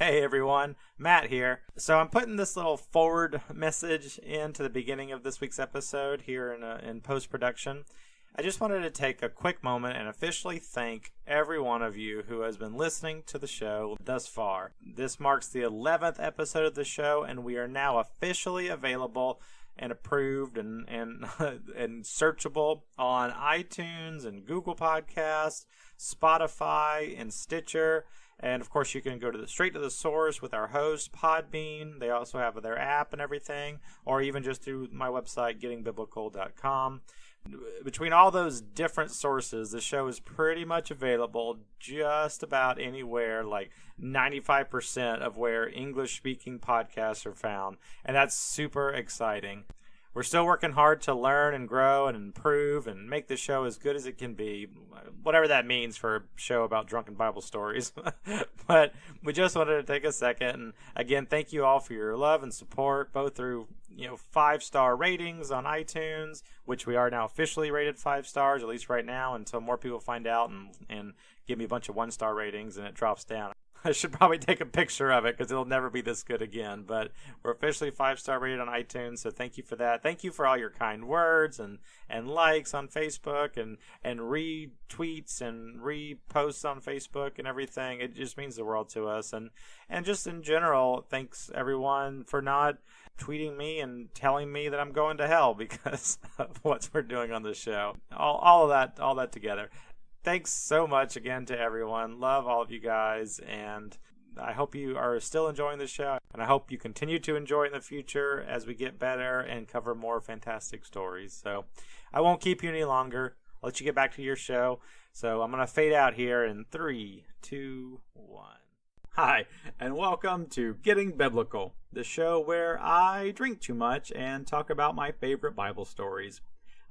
Hey everyone, Matt here. So I'm putting this little forward message into the beginning of this week's episode here in post-production. I just wanted to take a quick moment and officially thank every one of you who has been listening to the show thus far. This marks the 11th episode of the show, and we are now officially available and approved and and searchable on iTunes and Google Podcasts, Spotify, and Stitcher. And of course, you can go straight to the source with our host, Podbean. They also have their app and everything, or even just through my website, gettingbiblical.com. Between all those different sources, the show is pretty much available just about anywhere, like 95% of where English-speaking podcasts are found. And that's super exciting. We're still working hard to learn and grow and improve and make the show as good as it can be, whatever that means for a show about drunken Bible stories. But we just wanted to take a second and again thank you all for your love and support, both through 5-star ratings on iTunes, which we are now officially rated 5 stars, at least right now, until more people find out and give me a bunch of 1-star ratings and it drops down. I should probably take a picture of it because it'll never be this good again. But we're officially 5-star rated on iTunes, so thank you for that. Thank you for all your kind words and likes on Facebook and retweets and reposts on Facebook and everything. It just means the world to us. And just in general, thanks everyone for not tweeting me and telling me that I'm going to hell because of what we're doing on the show. All that together. Thanks so much again to everyone. Love all of you guys, and I hope you are still enjoying the show, and I hope you continue to enjoy it in the future as we get better and cover more fantastic stories. So I won't keep you any longer. I'll let you get back to your show. So I'm going to fade out here in 3, 2, 1. Hi, and welcome to Getting Biblical, the show where I drink too much and talk about my favorite Bible stories.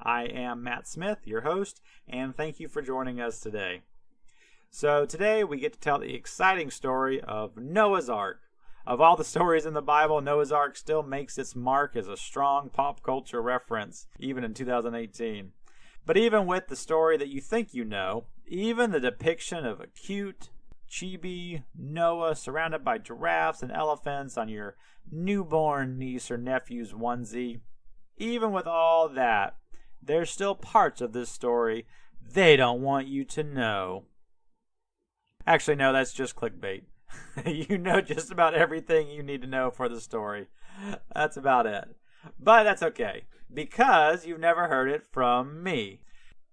I am Matt Smith, your host, and thank you for joining us today. So today we get to tell the exciting story of Noah's Ark. Of all the stories in the Bible, Noah's Ark still makes its mark as a strong pop culture reference, even in 2018. But even with the story that you think you know, even the depiction of a cute, chibi Noah surrounded by giraffes and elephants on your newborn niece or nephew's onesie, even with all that, there's still parts of this story they don't want you to know. Actually, no, that's just clickbait. You know just about everything you need to know for the story. That's about it. But that's okay, because you've never heard it from me.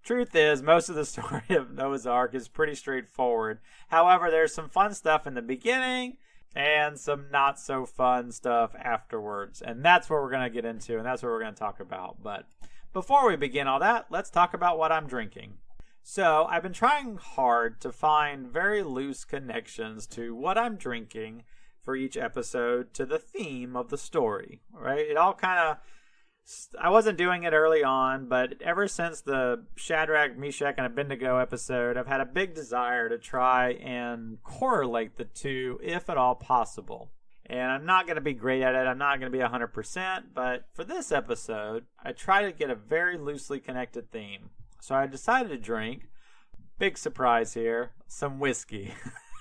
Truth is, most of the story of Noah's Ark is pretty straightforward. However, there's some fun stuff in the beginning and some not so fun stuff afterwards. And that's what we're going to get into, and that's what we're going to talk about. But before we begin all that, let's talk about what I'm drinking. So, I've been trying hard to find very loose connections to what I'm drinking for each episode to the theme of the story, right? It all kind of, I wasn't doing it early on, but ever since the Shadrach, Meshach, and Abednego episode, I've had a big desire to try and correlate the two, if at all possible. And I'm not going to be great at it. I'm not going to be 100%. But for this episode, I try to get a very loosely connected theme. So I decided to drink, big surprise here, some whiskey.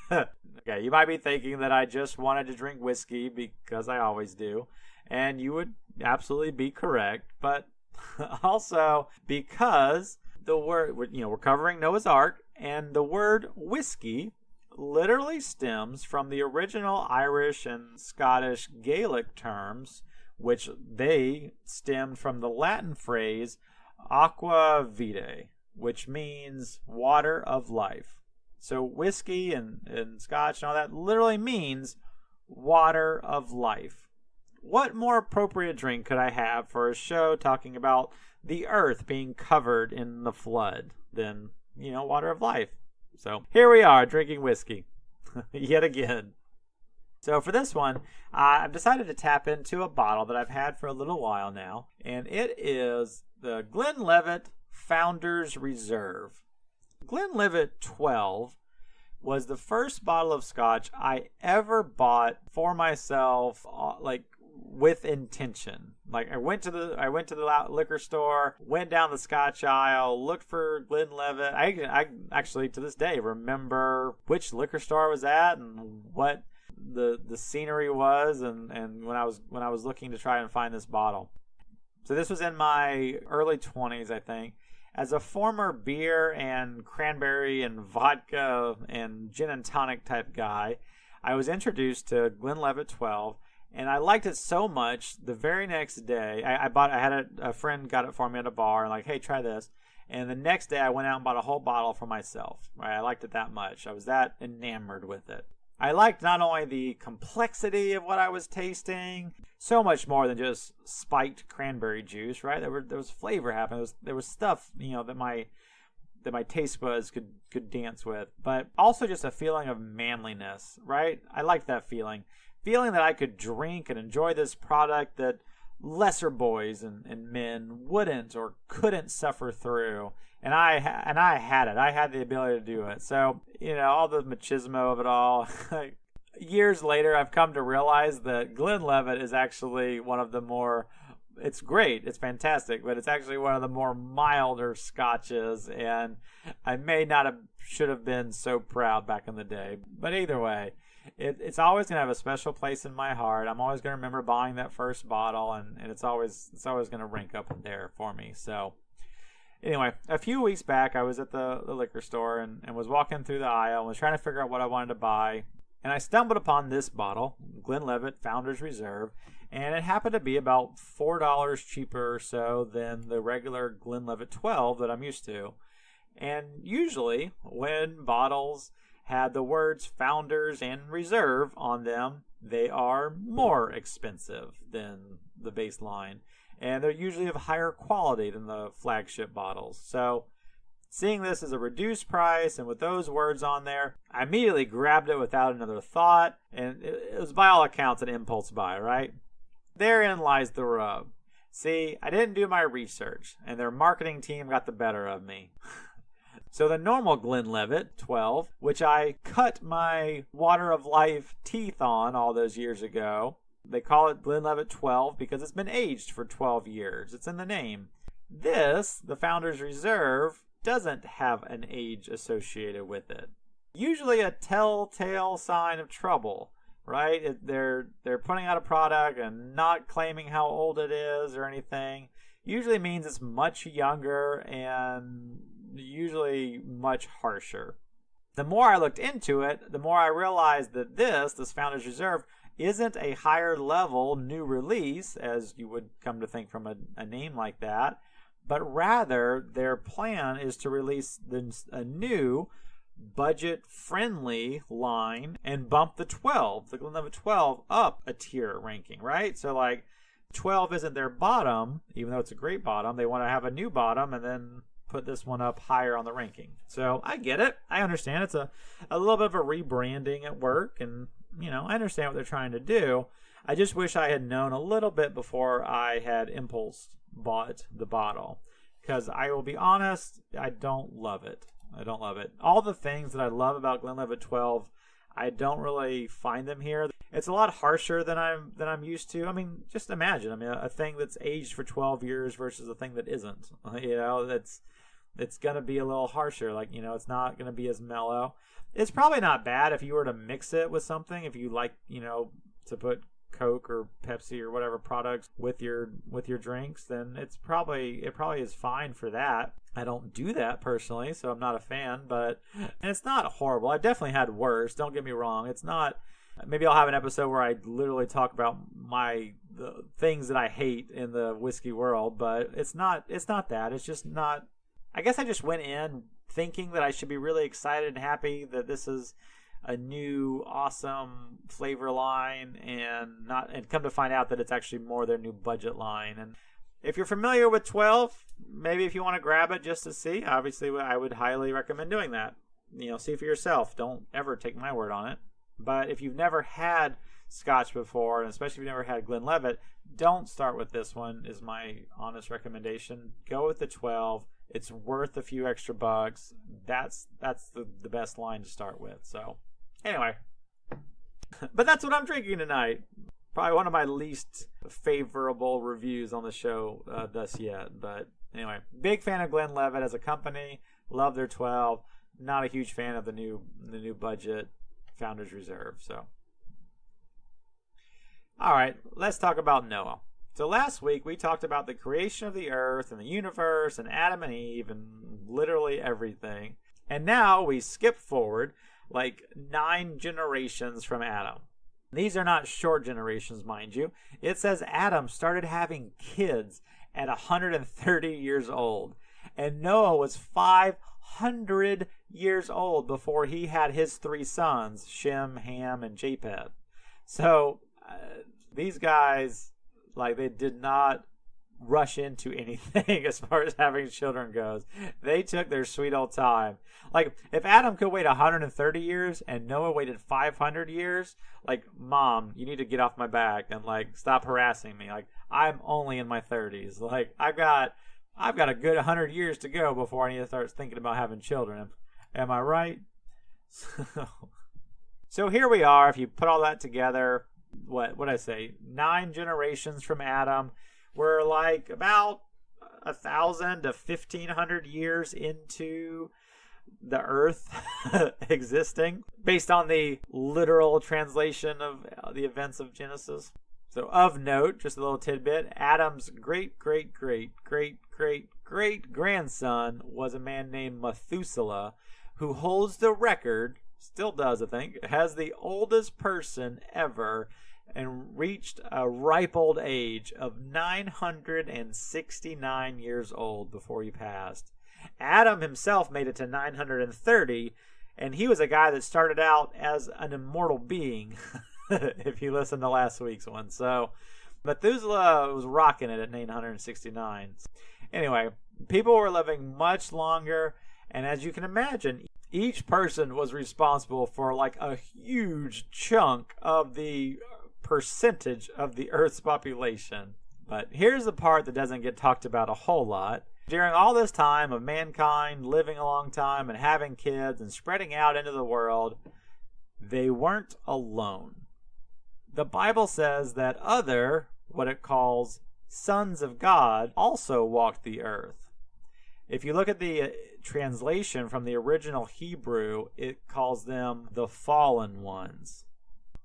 Okay, you might be thinking that I just wanted to drink whiskey because I always do. And you would absolutely be correct. But also because the word, we're covering Noah's Ark. And the word whiskey literally stems from the original Irish and Scottish Gaelic terms, which they stemmed from the Latin phrase aqua vitae, which means water of life. So whiskey and scotch and all that literally means water of life. What more appropriate drink could I have for a show talking about the earth being covered in the flood than, water of life? So here we are drinking whiskey yet again. So for this one, I've decided to tap into a bottle that I've had for a little while now, and it is the Glenlivet Founder's Reserve. Glenlivet 12 was the first bottle of scotch I ever bought for myself, with intention. Like I went to the liquor store, went down the scotch aisle, looked for Glenlivet. I actually to this day remember which liquor store I was at and what the scenery was, and when I was looking to try and find this bottle. So this was in my early 20s, I think. As a former beer and cranberry and vodka and gin and tonic type guy, I was introduced to Glenlivet 12, and I liked it so much. The very next day, I had a friend got it for me at a bar, and like, hey, try this. And the next day, I went out and bought a whole bottle for myself. Right, I liked it that much. I was that enamored with it. I liked not only the complexity of what I was tasting, so much more than just spiked cranberry juice, right? There was flavor happening. There was stuff, that my taste buds could dance with, but also just a feeling of manliness, right? I liked that feeling that I could drink and enjoy this product that lesser boys and men wouldn't or couldn't suffer through. And I had it. I had the ability to do it. So, all the machismo of it all. Years later, I've come to realize that Glenlivet is actually one of the more, it's great, it's fantastic, but it's actually one of the more milder scotches. And I may not have, should have been so proud back in the day. But either way, it's always going to have a special place in my heart. I'm always going to remember buying that first bottle, and it's always going to rank up there for me. So anyway, a few weeks back, I was at the liquor store and was walking through the aisle and was trying to figure out what I wanted to buy. And I stumbled upon this bottle, Glenlivet Founder's Reserve, and it happened to be about $4 cheaper or so than the regular Glenlivet 12 that I'm used to. And usually, when bottles had the words Founders and Reserve on them, they are more expensive than the baseline. And they're usually of higher quality than the flagship bottles. So, seeing this as a reduced price and with those words on there, I immediately grabbed it without another thought. And it was by all accounts an impulse buy, right? Therein lies the rub. See, I didn't do my research, and their marketing team got the better of me. So the normal Glenlivet 12, which I cut my Water of Life teeth on all those years ago, they call it Glenlivet 12 because it's been aged for 12 years. It's in the name. This, the Founder's Reserve, doesn't have an age associated with it. Usually a telltale sign of trouble, right? They're putting out a product and not claiming how old it is or anything. Usually means it's much younger and usually much harsher. The more I looked into it, the more I realized that this Founder's Reserve, isn't a higher level new release, as you would come to think from a name like that, but rather their plan is to release a new budget-friendly line and bump the Glenlivet 12, up a tier ranking, right? So like 12 isn't their bottom, even though it's a great bottom. They want to have a new bottom and then put this one up higher on the ranking. So I get it. I understand it's a little bit of a rebranding at work, and I understand what they're trying to do. I just wish I had known a little bit before I had impulse bought the bottle, because I will be honest, I don't love it. All the things that I love about Glenlivet 12, I don't really find them here. It's a lot harsher than I'm used to. I mean, just imagine. A thing that's aged for 12 years versus a thing that isn't. It's going to be a little harsher. It's not going to be as mellow. It's probably not bad if you were to mix it with something. If you like, to put Coke or Pepsi or whatever products with your drinks, then it probably is fine for that. I don't do that personally, so I'm not a fan, and it's not horrible. I've definitely had worse. Don't get me wrong. It's not. Maybe I'll have an episode where I literally talk about the things that I hate in the whiskey world, but it's not that. It's just not. I guess I just went in thinking that I should be really excited and happy that this is a new awesome flavor line, and come to find out that it's actually more their new budget line. And if you're familiar with 12, maybe if you want to grab it just to see, obviously I would highly recommend doing that. See for yourself. Don't ever take my word on it. But if you've never had Scotch before, and especially if you've never had Glenlivet, don't start with this one, is my honest recommendation. Go with the 12. It's worth a few extra bucks. That's the best line to start with. So, anyway. But that's what I'm drinking tonight. Probably one of my least favorable reviews on the show thus yet. But anyway, big fan of Glenlivet as a company. Love their 12. Not a huge fan of the new budget Founder's Reserve. So, All right, let's talk about Noah. So last week we talked about the creation of the earth and the universe and Adam and Eve and literally everything. And now we skip forward like 9 generations from Adam. These are not short generations, mind you. It says Adam started having kids at 130 years old. And Noah was 500 years old before he had his 3 sons, Shem, Ham, and Japheth. So these guys, like, they did not rush into anything as far as having children goes. They took their sweet old time. Like, if Adam could wait 130 years and Noah waited 500 years, like, Mom, you need to get off my back and, like, stop harassing me. Like, I'm only in my 30s. Like, I've got a good 100 years to go before I need to start thinking about having children. Am I right? So here we are. If you put all that together, what I say, 9 generations from Adam. We're like about 1,000 to 1,500 years into the earth existing, based on the literal translation of the events of Genesis. So of note, just a little tidbit, Adam's great-great-great-great-great-grandson was a man named Methuselah, who holds the record, still does, I think, has the oldest person ever, and reached a ripe old age of 969 years old before he passed. Adam himself made it to 930, and he was a guy that started out as an immortal being, if you listen to last week's one. So Methuselah was rocking it at 969. Anyway, people were living much longer, and as you can imagine, each person was responsible for like a huge chunk of the percentage of the Earth's population. But here's the part that doesn't get talked about a whole lot. During all this time of mankind living a long time and having kids and spreading out into the world, they weren't alone. The Bible says that other, what it calls sons of God, also walked the earth. If you look at the translation from the original Hebrew, it calls them the fallen ones.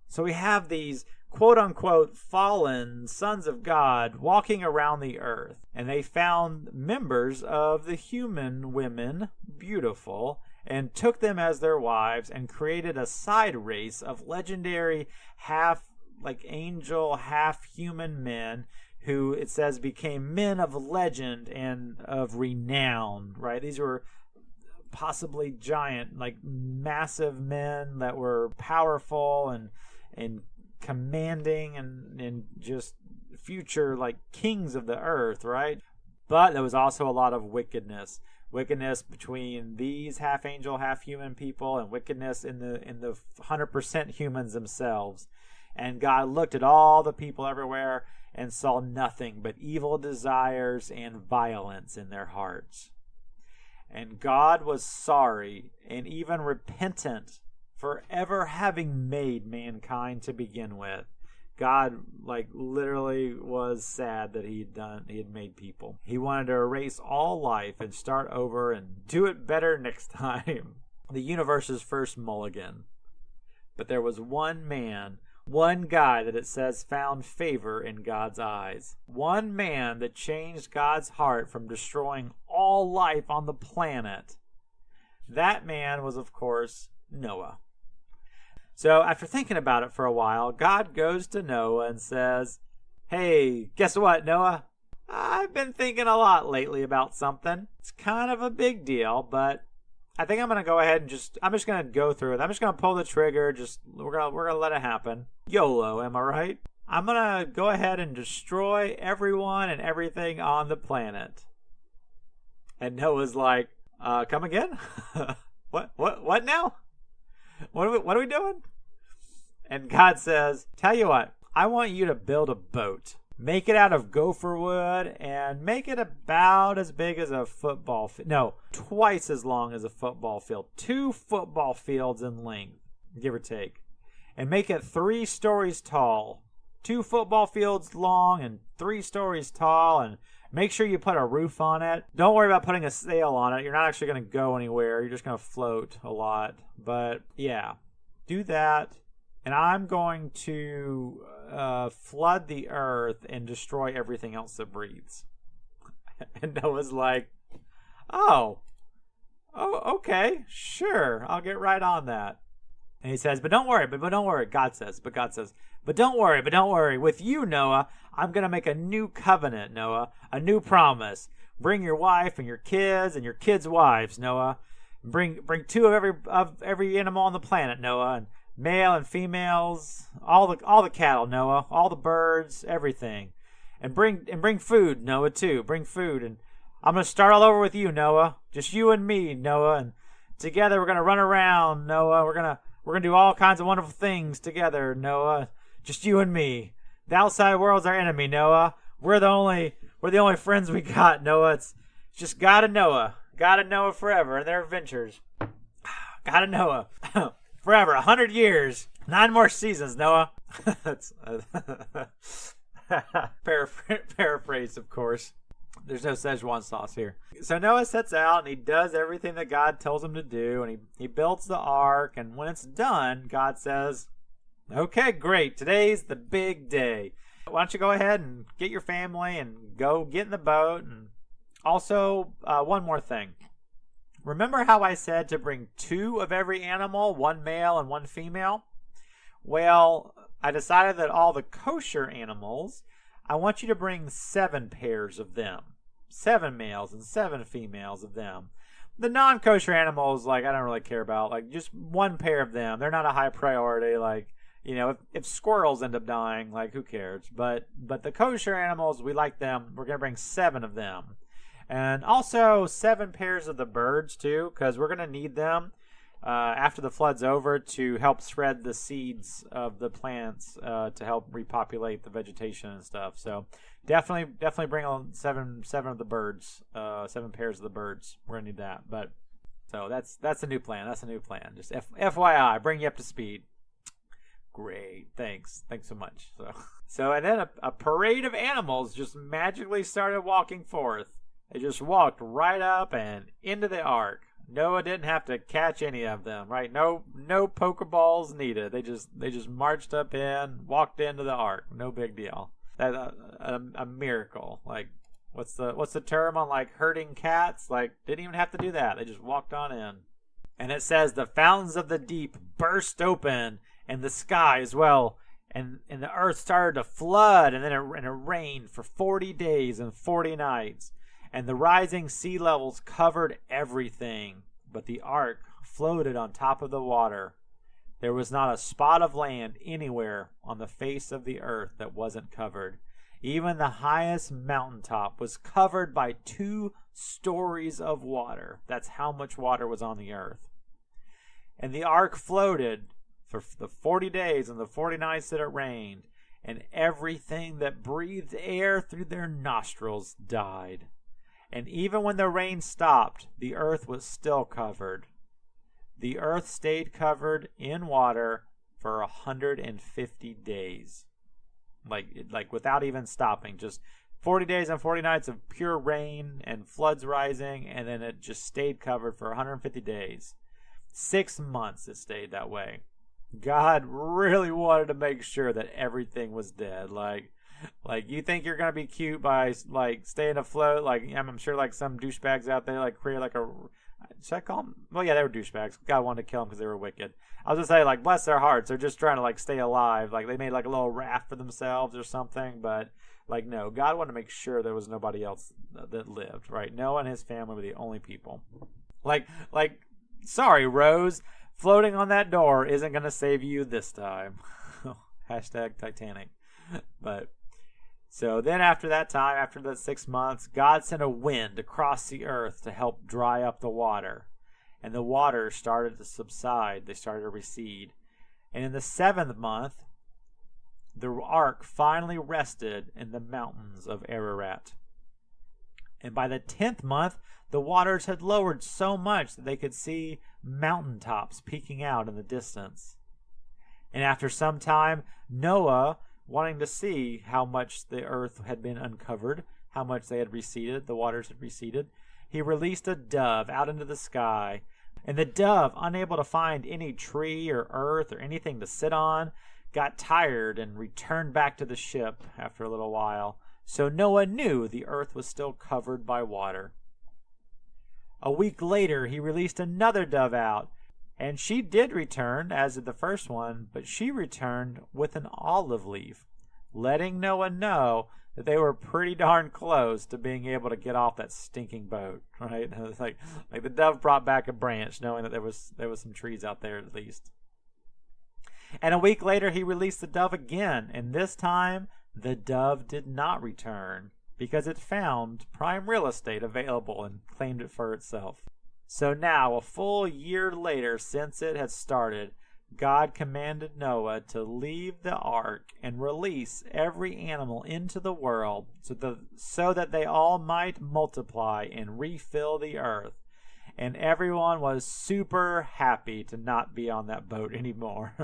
So we have these quote-unquote fallen sons of God walking around the earth, and they found members of the human women beautiful and took them as their wives and created a side race of legendary half like angel, half human men who, it says, became men of legend and of renown, right? These were possibly giant, like massive men that were powerful and commanding and just future like kings of the earth, right? But there was also a lot of wickedness between these half angel, half human people, and wickedness in the 100% humans themselves. And God looked at all the people everywhere and saw nothing but evil desires and violence in their hearts. And God was sorry and even repentant for ever having made mankind to begin with. God, like, literally was sad that he had made people. He wanted to erase all life and start over and do it better next time. The universe's first mulligan. But there was one man, one guy that it says found favor in God's eyes. One man that changed God's heart from destroying all life on the planet. That man was, of course, Noah. So after thinking about it for a while, God goes to Noah and says, "Hey, guess what, Noah? I've been thinking a lot lately about something. It's kind of a big deal, but I think I'm going to go ahead and I'm just going to go through it. I'm just going to pull the trigger. We're going to let it happen. YOLO, am I right? I'm going to go ahead and destroy everyone and everything on the planet." And Noah's like, come again? What now? What are we doing? And God says, "Tell you what, I want you to build a boat. Make it out of gopher wood and make it about as big as a football field. No, twice as long as a football field. 2 football fields in length, give or take. And make it 3 stories tall. 2 football fields long and 3 stories tall, and make sure you put a roof on it. Don't worry about putting a sail on it. You're not actually going to go anywhere. You're just going to float a lot. But yeah, do that. and I'm going to flood the earth and destroy everything else that breathes. And Noah's like, oh, okay, sure, I'll get right on that. And he says, but don't worry, but don't worry. God says, but don't worry. With you, Noah, I'm going to make a new covenant, Noah, a new promise. Bring your wife and your kids' wives, Noah. Bring two of every animal on the planet, Noah, and male and females, all the cattle, Noah, all the birds, everything. And bring food, Noah, too. Bring food, and I'm going to start all over with you, Noah. Just you and me, Noah, and together we're going to run around, Noah. We're going to do all kinds of wonderful things together, Noah. Just you and me. The outside world's our enemy, Noah. We're the only friends we got, Noah. It's just God and Noah. God and Noah forever and their adventures. God and Noah forever. 100 years. 9 more seasons, Noah. That's paraphrase, of course. There's no Szechuan sauce here. So Noah sets out and he does everything that God tells him to do, and he builds the ark, and when it's done, God says, okay, great, today's the big day. Why don't you go ahead and get your family and go get in the boat. And also, one more thing. Remember how I said to bring 2 of every animal, 1 male and 1 female? Well, I decided that all the kosher animals, I want you to bring 7 pairs of them. 7 males and 7 females of them. The non-kosher animals, I don't really care about. Just 1 pair of them. They're not a high priority. If squirrels end up dying, who cares? But the kosher animals, we like them. We're going to bring 7 of them. And also 7 pairs of the birds, too, because we're going to need them after the flood's over to help spread the seeds of the plants to help repopulate the vegetation and stuff. So definitely bring on 7 of the birds, 7 pairs of the birds. We're going to need that. But so that's a new plan. Just FYI, bring you up to speed. Great, thanks so much. So and then a parade of animals just magically started walking forth. They just walked right up and into the ark. Noah didn't have to catch any of them, right? No Pokeballs needed. They just marched up in, walked into the ark. No big deal. That's a miracle. What's the term on herding cats? Didn't even have to do that. They just walked on in. And it says the fountains of the deep burst open, and the sky as well, and the earth started to flood, and then it rained for 40 days and 40 nights. And the rising sea levels covered everything, but the ark floated on top of the water. There was not a spot of land anywhere on the face of the earth that wasn't covered. Even the highest mountaintop was covered by 2 stories of water. That's how much water was on the earth. And the ark floated for the 40 days and the 40 nights that it rained, and everything that breathed air through their nostrils died. And even when the rain stopped, the earth was still covered. The earth stayed covered in water for 150 days. Without even stopping. Just 40 days and 40 nights of pure rain and floods rising, and then it just stayed covered for 150 days. 6 months it stayed that way. God really wanted to make sure that everything was dead. You think you're gonna be cute by staying afloat? I'm sure some douchebags out there create should I call them? Well, yeah, they were douchebags. God wanted to kill them because they were wicked. I was gonna say bless their hearts. They're just trying to stay alive. They made a little raft for themselves or something. But no, God wanted to make sure there was nobody else that lived. Right? Noah and his family were the only people. Sorry, Rose. Floating on that door isn't gonna save you this time. Hashtag Titanic. But. So then after that time, after the 6 months, God sent a wind across the earth to help dry up the water. And the waters started to subside. They started to recede. And in the 7th month, the ark finally rested in the mountains of Ararat. And by the 10th month, the waters had lowered so much that they could see mountaintops peeking out in the distance. And after some time, Noah, wanting to see how much the earth had been uncovered, how much they had receded, the waters had receded, he released a dove out into the sky, And the dove, unable to find any tree or earth or anything to sit on, got tired and returned back to the ship after a little while. So Noah knew the earth was still covered by water. A week later, he released another dove out, and she did return, as did the first one, but she returned with an olive leaf, letting Noah know that they were pretty darn close to being able to get off that stinking boat, right? It's like the dove brought back a branch, knowing that there was some trees out there at least. And a week later, he released the dove again, and this time the dove did not return because it found prime real estate available and claimed it for itself. So now, a full year later since it had started, God commanded Noah to leave the ark and release every animal into the world so that they all might multiply and refill the earth. And everyone was super happy to not be on that boat anymore.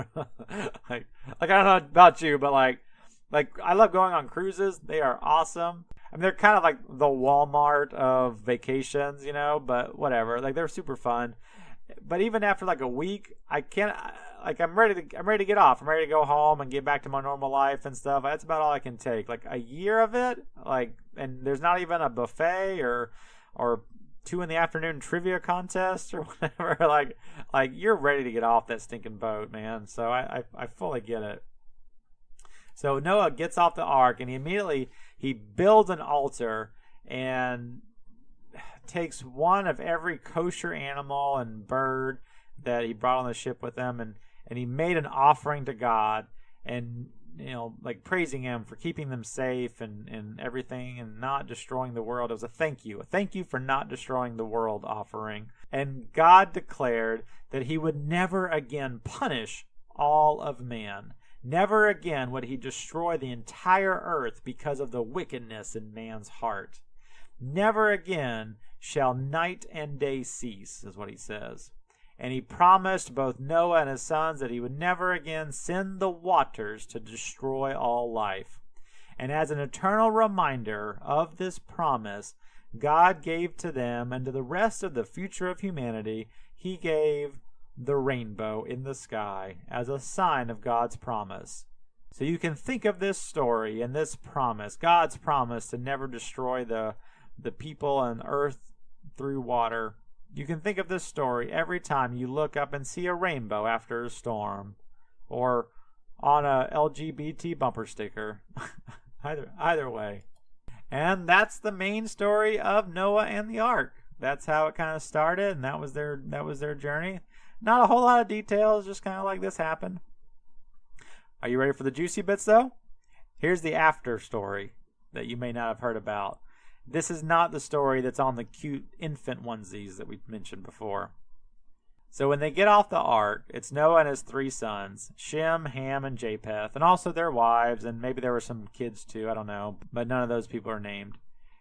like I don't know about you, but like I love going on cruises. They are awesome. I mean, they're kind of like the Walmart of vacations, but whatever. Like, they're super fun. But even after like a week, I'm ready to get off. I'm ready to go home and get back to my normal life and stuff. That's about all I can take. Like, a year of it, and there's not even a buffet or 2 p.m. trivia contest or whatever. like you're ready to get off that stinking boat, man. So I fully get it. So Noah gets off the ark, and he builds an altar and takes one of every kosher animal and bird that he brought on the ship with him, and he made an offering to God, and praising him for keeping them safe and everything, and not destroying the world. It was a thank you for not destroying the world offering. And God declared that he would never again punish all of man. Never again would he destroy the entire earth because of the wickedness in man's heart. Never again shall night and day cease, is what he says. And he promised both Noah and his sons that he would never again send the waters to destroy all life. And as an eternal reminder of this promise, God gave to them and to the rest of the future of humanity, he gave the rainbow in the sky as a sign of God's promise. So you can think of this story and this promise, God's promise to never destroy the people and earth through water. You can think of this story every time you look up and see a rainbow after a storm, or on a LGBT bumper sticker. either way. And that's the main story of Noah and the ark. That's how it kind of started, and that was their journey. Not a whole lot of details, just kind of like this happened. Are you ready for the juicy bits, though? Here's the after story that you may not have heard about. This is not the story that's on the cute infant onesies that we mentioned before. So when they get off the ark, it's Noah and his 3 sons, Shem, Ham, and Japheth, and also their wives, and maybe there were some kids too, I don't know, but none of those people are named.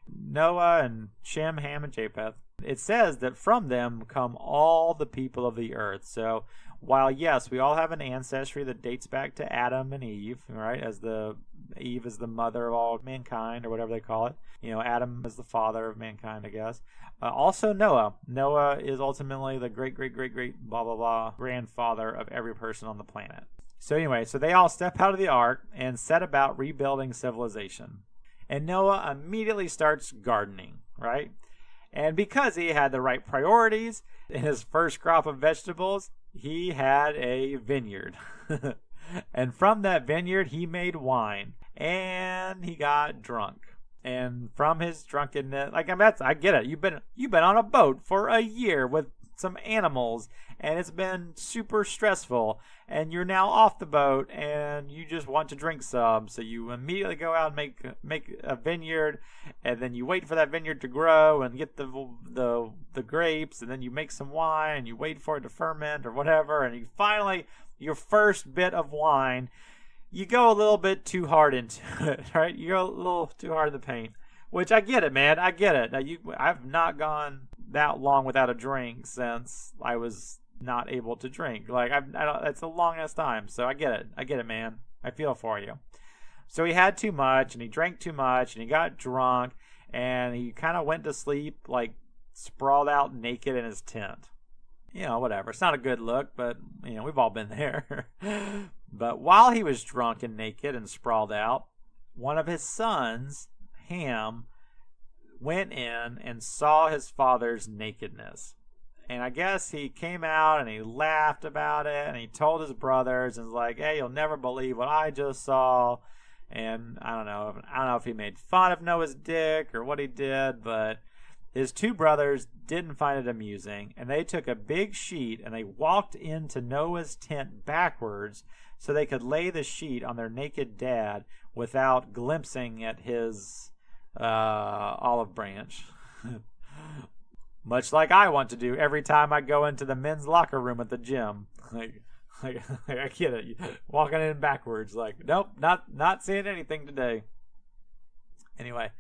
Noah and Shem, Ham, and Japheth. It says that from them come all the people of the earth. So while, yes, we all have an ancestry that dates back to Adam and Eve, right? Eve is the mother of all mankind, or whatever they call it. Adam is the father of mankind, I guess. Also Noah. Noah is ultimately the great blah blah blah grandfather of every person on the planet. So anyway, so they all step out of the ark and set about rebuilding civilization. And Noah immediately starts gardening, right? And because he had the right priorities in his first crop of vegetables, he had a vineyard. And from that vineyard, he made wine. And he got drunk. And from his drunkenness, I get it. You've been on a boat for a year with some animals, and it's been super stressful, and you're now off the boat and you just want to drink some, so you immediately go out and make a vineyard, and then you wait for that vineyard to grow and get the grapes, and then you make some wine and you wait for it to ferment or whatever, and you finally, your first bit of wine, you go a little bit too hard into it, right? You go a little too hard in the paint, which I get it, man. I get it. Now I've not gone that long without a drink since I was not able to drink. Like, it's a long ass time. So I get it, man. I feel for you. So he had too much, and he drank too much, and he got drunk, and he kind of went to sleep, like, sprawled out naked in his tent. whatever. It's not a good look, but, we've all been there. But while he was drunk and naked and sprawled out, one of his sons, Ham, went in and saw his father's nakedness. And I guess he came out and he laughed about it and he told his brothers and was like, hey, you'll never believe what I just saw. And I don't know if he made fun of Noah's dick or what he did, but his two brothers didn't find it amusing. And they took a big sheet and they walked into Noah's tent backwards so they could lay the sheet on their naked dad without glimpsing at his olive branch. Much like I want to do every time I go into the men's locker room at the gym. Like I get it. Walking in backwards, like, nope, not seeing anything today. Anyway,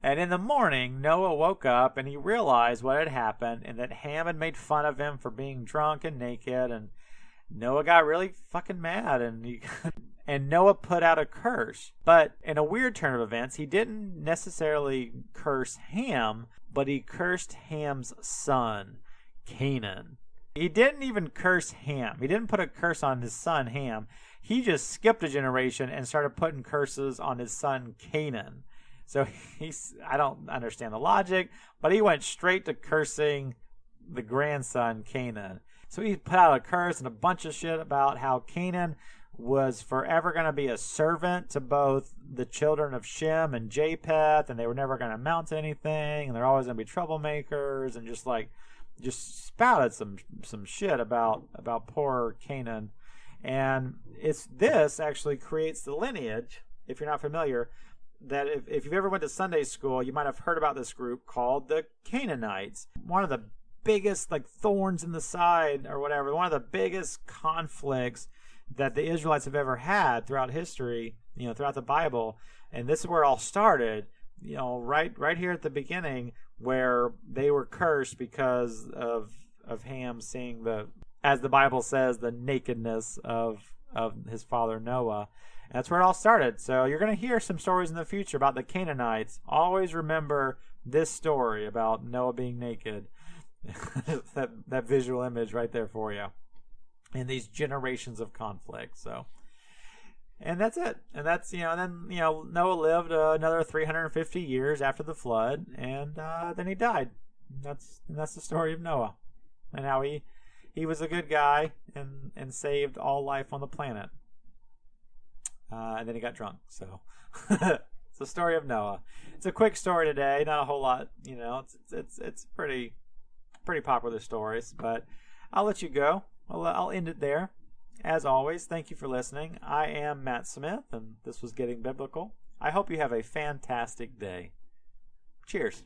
and in the morning, Noah woke up and he realized what had happened and that Ham had made fun of him for being drunk and naked, and Noah got really fucking mad and Noah put out a curse. But in a weird turn of events, he didn't necessarily curse Ham, but he cursed Ham's son, Canaan. He didn't even curse Ham. He didn't put a curse on his son, Ham. He just skipped a generation and started putting curses on his son, Canaan. So I don't understand the logic, but he went straight to cursing the grandson, Canaan. So he put out a curse and a bunch of shit about how Canaan was forever going to be a servant to both the children of Shem and Japheth, and they were never going to amount to anything, and they're always going to be troublemakers, and just spouted some shit about poor Canaan. And this actually creates the lineage, if you're not familiar, that if you've ever went to Sunday school, you might have heard about this group called the Canaanites. One of the biggest thorns in the side or whatever, one of the biggest conflicts that the Israelites have ever had throughout history, throughout the Bible. And this is where it all started, right here at the beginning, where they were cursed because of Ham seeing as the Bible says, the nakedness of his father Noah. And that's where it all started. So you're going to hear some stories in the future about the Canaanites. Always remember this story about Noah being naked. that visual image right there for you. And these generations of conflict. So, and that's it. And that's, and then, Noah lived another 350 years after the flood, and then he died. That's the story of Noah, and how he was a good guy and saved all life on the planet. And then he got drunk. So it's the story of Noah. It's a quick story today, not a whole lot. It's pretty popular stories, but I'll let you go. I'll end it there. As always, thank you for listening. I am Matt Smith, and this was Getting Biblical. I hope you have a fantastic day. Cheers.